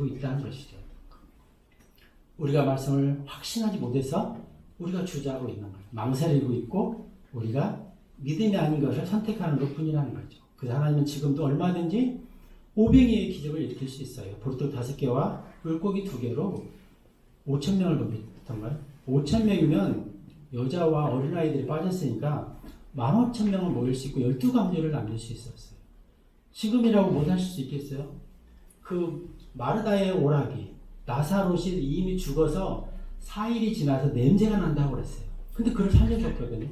있다는 것이죠. 우리가 말씀을 확신하지 못해서 우리가 주저하고 있는 거예요. 망설이고 있고 우리가 믿음이 아닌 것을 선택하는 것뿐이라는 거죠. 그 하나님은 지금도 얼마든지 500개의 기적을 일으킬 수 있어요. 보리떡 5개와 물고기 2개로 5,000명을 돕던 거예요. 5,000명이면 여자와 어린아이들이 빠졌으니까 15,000명을 모일 수 있고 12감리를 남길 수 있었어요. 지금이라고 못 하실 수 있겠어요? 그 마르다의 오라기, 나사롯이 이미 죽어서 4일이 지나서 냄새가 난다고 그랬어요. 근데 그걸 살려줬거든요.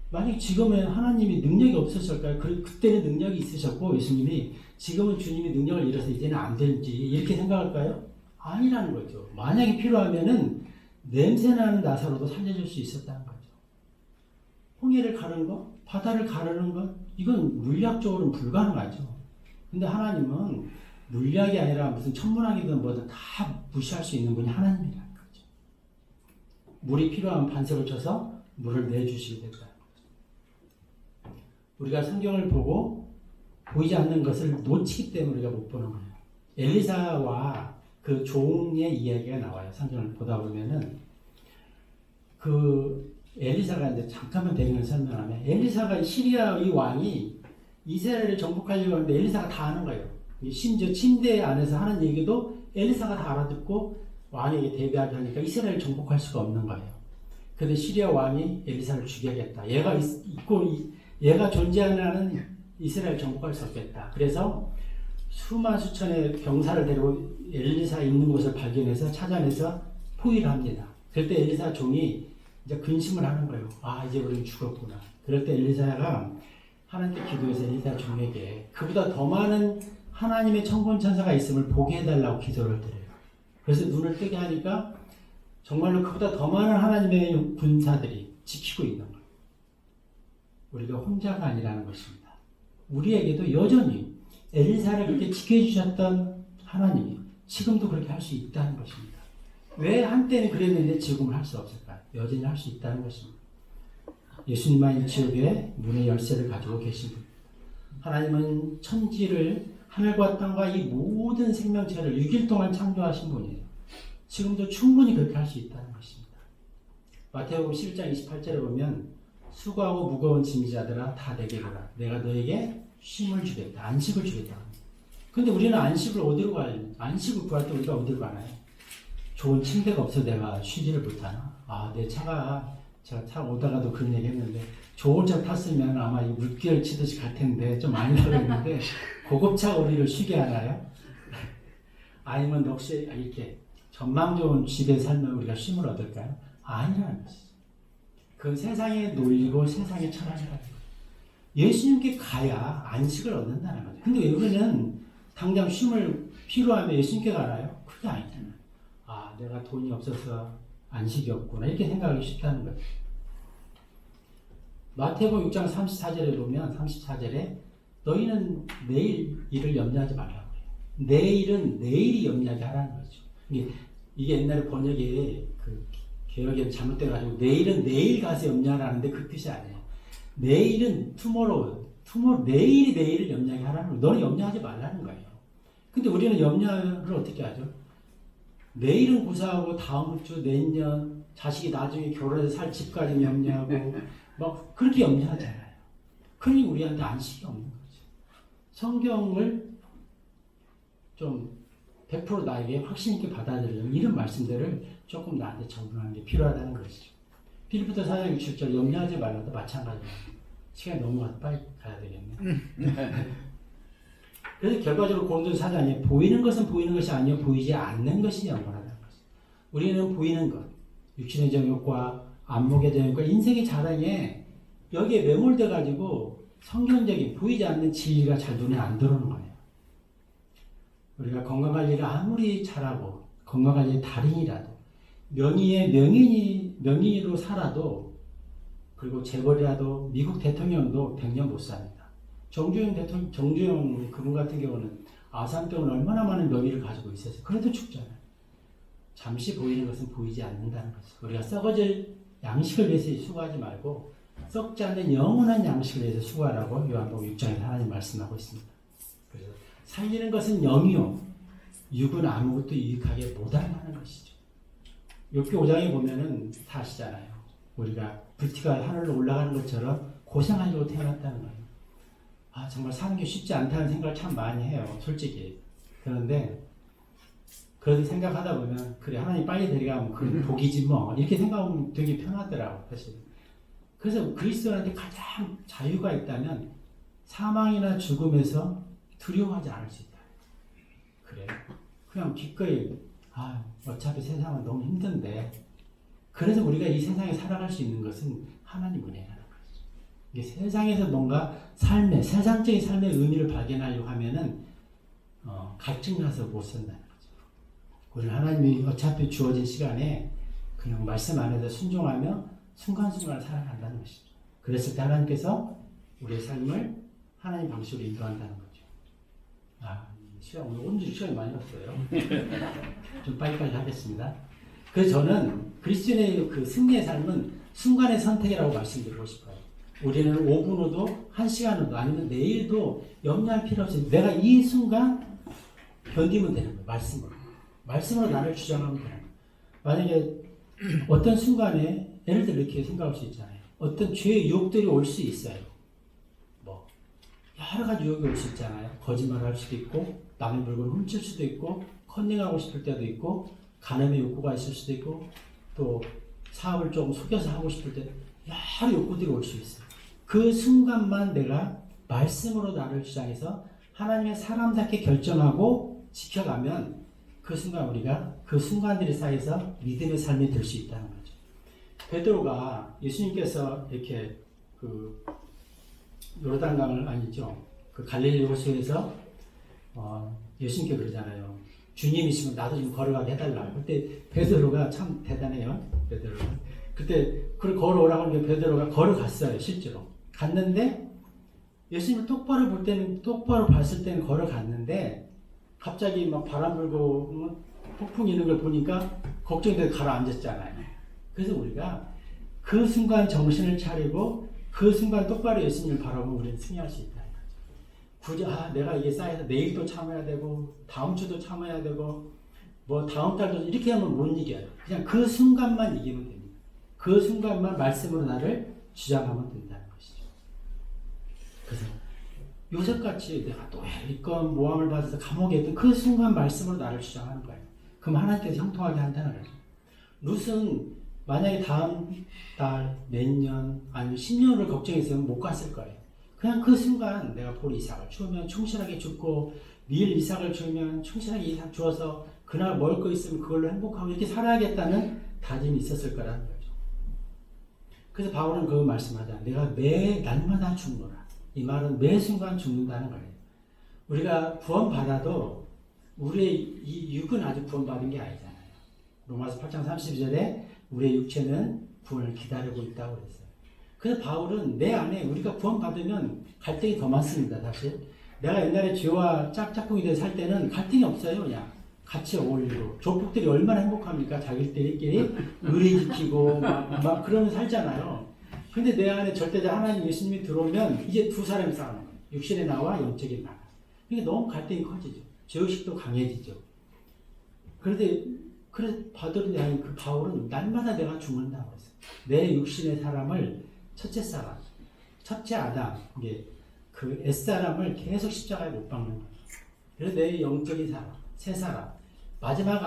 만약 지금은 하나님이 능력이 없으실까요? 그때는 능력이 있으셨고 예수님이 지금은 주님이 능력을 잃어서 이제는 안 될지 이렇게 생각할까요? 아니라는 거죠. 만약에 필요하면은 냄새나는 나사로도 살려줄 수 있었다는 거죠. 홍해를 가르는 것, 바다를 가르는 것, 이건 물리학적으로는 불가능하죠. 근데 하나님은 물리학이 아니라 무슨 천문학이든 뭐든 다 무시할 수 있는 분이 하나님이라는 거죠. 물이 필요한 반석을 쳐서 물을 내주시게 됐다는 거죠. 우리가 성경을 보고 보이지 않는 것을 놓치기 때문에 우리가 못 보는 거예요. 엘리사와 그 종의 이야기가 나와요. 성경을 보다 보면은 그 엘리사가 이제 잠깐만 배경을 설명하면 엘리사가 시리아 이 왕이 이스라엘을 정복하려고 하는데 엘리사가 다 아는 거예요. 심지어 침대 안에서 하는 얘기도 엘리사가 다 알아듣고 왕에게 대비하게 하니까 이스라엘을 정복할 수가 없는 거예요. 그런데 시리아 왕이 엘리사를 죽여야겠다. 얘가 존재하는 한은 이스라엘 정복할 수 없겠다. 그래서 수만 수천의 병사를 데리고 엘리사 있는 곳을 발견해서 찾아내서 포위를 합니다. 그럴 때 엘리사 종이 이제 근심을 하는 거예요. 아, 이제 우리는 죽었구나. 그럴 때 엘리사가 하나님께 기도해서 엘리사 종에게 그보다 더 많은 하나님의 천군 천사가 있음을 보게 해달라고 기도를 드려요. 그래서 눈을 뜨게 하니까 정말로 그보다 더 많은 하나님의 군사들이 지키고 있는 거예요. 우리가 혼자가 아니라는 것입니다. 우리에게도 여전히 엘리사를 그렇게 지켜주셨던 하나님이 지금도 그렇게 할 수 있다는 것입니다. 왜 한때는 그랬는데 지금은 할 수 없을까요? 여전히 할 수 있다는 것입니다. 예수님만 이 지옥의 문의 열쇠를 가지고 계신 분. 하나님은 천지를 하늘과 땅과 이 모든 생명체를 6일 동안 창조하신 분이에요. 지금도 충분히 그렇게 할 수 있다는 것입니다. 마태복음 11장 28절에 보면 수고하고 무거운 짐이 자들아 다 내게 오라. 내가 너에게 쉼을 주겠다. 안식을 주겠다. 근데 우리는 안식을 어디로 가요? 안식을 구할 때 우리가 어디로 가나요? 좋은 침대가 없어 내가 쉬지를 못하나? 아, 내 차가 제가 차 오다가도 그런 얘기 했는데 좋은 차 탔으면 아마 이 물결 치듯이 갈 텐데 좀 많이 나가는데 고급차 우리를 쉬게 하나요? 아니면 혹시 이렇게 전망 좋은 집에 살면 우리가 쉼을 얻을까요? 아니라는 것이죠. 그건 세상의 논리고 세상의 철학이라는 거예요. 예수님께 가야 안식을 얻는다는 거죠. 근데 왜 우리는 당장 쉼을 필요하면 예수님께 가나요? 그게 아니잖아요. 아, 내가 돈이 없어서 안식이 없구나 이렇게 생각하기 쉽다는 거예요. 마태복음 6장 34절에 보면 34절에 너희는 내일 일을 염려하지 말라고 해요. 내일은 내일이 염려하게 하라는 거죠. 이게 옛날에 번역에 그 개혁이 잘못돼가지고 내일은 내일 가서 염려하라는데 그 뜻이 아니에요. 내일은 tomorrow, 내일이 내일을 염려하게 하라는 거예요. 너는 염려하지 말라는 거예요. 근데 우리는 염려를 어떻게 하죠? 내일은 고사하고 다음 주, 내년, 자식이 나중에 결혼해서 살 집까지 염려하고 막 그렇게 염려하잖아요. 그러니 우리한테 안식이 없는 거죠. 성경을 좀 100% 나에게 확신 있게 받아들이려면 이런 말씀들을 조금 나한테 적용하는 게 필요하다는 것이죠. 필리포서 4장 67절 염려하지 말라도 마찬가지입니다. 시간이 너무 빨리 가야 되겠네. 그래서 결과적으로 고린도서 4장에 보이는 것은 보이는 것이 아니요 보이지 않는 것이 영원하다는 것이죠. 우리는 보이는 것, 육신의 정욕과 안목의 정욕과 인생의 자랑에 여기에 매몰돼 가지고 성경적인 보이지 않는 진리가 잘 눈에 안 들어오는 거예요. 우리가 건강관리를 아무리 잘하고 건강관리의 달인이라도 명의로 살아도 그리고 재벌이라도 미국 대통령도 100년 못 삽니다. 정주영 그분 같은 경우는 아산병은 얼마나 많은 명의를 가지고 있어서 그래도 죽잖아요. 잠시 보이는 것은 보이지 않는다는 거죠. 우리가 썩어질 양식을 위해서 수고하지 말고 썩지 않는 영원한 양식을 위해서 수고하라고 요한복음 6장에서 하나님 말씀하고 있습니다. 그래서 살리는 것은 영이요 육은 아무것도 유익하게 못한다는 것이죠. 욥기 5장에 보면은 다 아시잖아요. 우리가 불티가 하늘로 올라가는 것처럼 고생하려고 태어났다는 거예요. 아, 정말 사는 게 쉽지 않다는 생각을 참 많이 해요. 솔직히. 그런데 그래도 생각하다 보면 그래 하나님 빨리 데려가면 그건 복이지 뭐 이렇게 생각하면 되게 편하더라고 사실. 그래서 그리스도한테 가장 자유가 있다면 사망이나 죽음에서 두려워하지 않을 수 있다. 그래 그냥 기꺼이 어차피 세상은 너무 힘든데 그래서 우리가 이 세상에 살아갈 수 있는 것은 하나님 은혜라는 거죠. 이게 세상에서 뭔가 세상적인 삶의 의미를 발견하려고 하면은 갈증나서 못 산다는 거죠. 우리는 하나님이 어차피 주어진 시간에 그냥 말씀 안에서 순종하며 순간순간을 살아간다는 것이죠. 그랬을 때 하나님께서 우리의 삶을 하나님 방식으로 인도한다는 거죠. 오늘 시간이 많이 없어요. 좀 빨리빨리 하겠습니다. 그래서 저는 그리스도인의 그 승리의 삶은 순간의 선택이라고 말씀드리고 싶어요. 우리는 5분 후도 1시간 후도 아니면 내일도 염려할 필요 없이 내가 이 순간 견디면 되는 거예요. 말씀으로 나를 주장하면 되는 거예요. 만약에 어떤 순간에 예를 들어 이렇게 생각할 수 있잖아요. 어떤 죄의 유혹들이 올 수 있어요. 뭐 여러 가지 유혹이 올 수 있잖아요. 거짓말할 수도 있고 남의 물건을 훔칠 수도 있고 컨닝하고 싶을 때도 있고 간음의 욕구가 있을 수도 있고 또 사업을 조금 속여서 하고 싶을 때 여러 욕구들이 올 수 있어요. 그 순간만 내가 말씀으로 나를 주장해서 하나님의 사람답게 결정하고 지켜가면 그 순간 우리가 그 순간들이 쌓여서 믿음의 삶이 될 수 있다는 거죠. 베드로가 예수님께서 이렇게 그 요르단강을 아니죠. 그 갈릴리 호수에서 예수님께 그러잖아요. 주님이시면 나도 좀 걸어가게 해달라. 그때 베드로가 참 대단해요. 베드로가. 그때 걸어오라고 하니까 베드로가 걸어갔어요. 실제로. 갔는데 예수님을 똑바로 봤을 때는 걸어갔는데 갑자기 막 바람 불고 폭풍 이는 걸 보니까 걱정이 돼서 가라앉았잖아요. 그래서 우리가 그 순간 정신을 차리고 그 순간 똑바로 예수님을 바라보면 우리는 승리할 수 있다. 굳이 내가 이게 쌓여서 내일도 참아야 되고 다음 주도 참아야 되고 뭐 다음 달도 이렇게 하면 못 이겨요. 그냥 그 순간만 이기면 됩니다. 그 순간만 말씀으로 나를 주장하면 된다는 것이죠. 그래서 요셉같이 내가 또 일건 모함을 받아서 감옥에 있던 그 순간 말씀으로 나를 주장하는 거예요. 그럼 하나님께서 형통하게 한다는 거죠. 룻은 만약에 다음 달, 내년, 아니면 10년을 걱정했으면 못 갔을 거예요. 그냥 그 순간 내가 볼 이삭을 주면 충실하게 줍고 밀 이삭을 주면 충실하게 이삭 주어서 그날 먹을 거 있으면 그걸로 행복하고 이렇게 살아야겠다는 다짐이 있었을 거라는 거죠. 그래서 바울은 그 말씀하자. 내가 매 날마다 죽노라. 이 말은 매 순간 죽는다는 거예요. 우리가 구원받아도 우리의 이 육은 아직 구원받은 게 아니잖아요. 로마서 8장 32절에 우리의 육체는 구원을 기다리고 있다고 그랬어요. 그래서 바울은 내 안에 우리가 구원받으면 갈등이 더 많습니다. 사실 내가 옛날에 죄와 짝짝꿍이 돼서 살 때는 갈등이 없어요. 그냥 같이 어울리고 조폭들이 얼마나 행복합니까? 자기들끼리 의리 지키고 막 그러면 살잖아요. 근데 내 안에 절대자 하나님 예수님이 들어오면 이제 두 사람이 싸우는 거예요. 육신의 나와 영적인 나. 그러니까 너무 갈등이 커지죠. 죄의식도 강해지죠. 그래서 바울이 그 바울은 날마다 내가 죽는다고 했어요. 내 육신의 사람을 첫째 아담, 이게 그 옛사람을 계속 십자가에 못 박는 거예요. 그래서 내 영적인 사람, 새 사람, 마지막